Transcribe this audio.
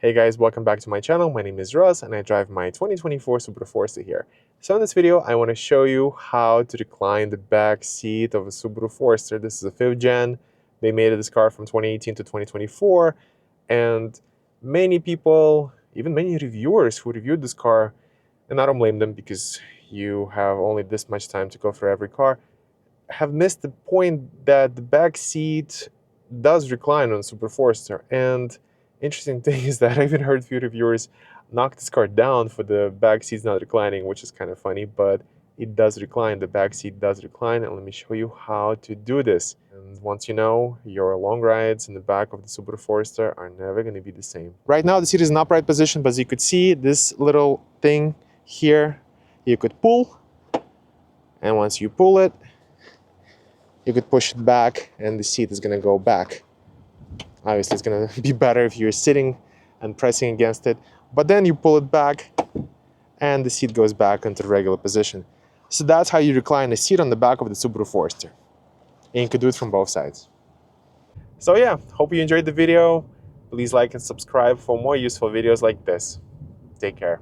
Hey guys, welcome back to my channel. My name is Russ and I drive my 2024 Subaru Forester here. So in this video, I want to show you how to recline the back seat of a Subaru Forester. This is a 5th gen. They made this car from 2018 to 2024, and many people, even many reviewers who reviewed this car, and I don't blame them because you have only this much time to go through every car, have missed the point that the back seat does recline on Subaru Forester. And interesting thing is that I even heard a few reviewers knock this car down for the back seats not reclining, which is kind of funny, but it does recline. The back seat does recline, and let me show you how to do this. And once you know, your long rides in the back of the Subaru Forester are never going to be the same. Right now, the seat is in upright position, but as you could see, this little thing here, you could pull, and once you pull it, you could push it back and the seat is going to go back. Obviously, it's going to be better if you're sitting and pressing against it, but then you pull it back and the seat goes back into regular position. So that's how you recline a seat on the back of the Subaru Forester. And you can do it from both sides. So yeah, hope you enjoyed the video. Please like and subscribe for more useful videos like this. Take care.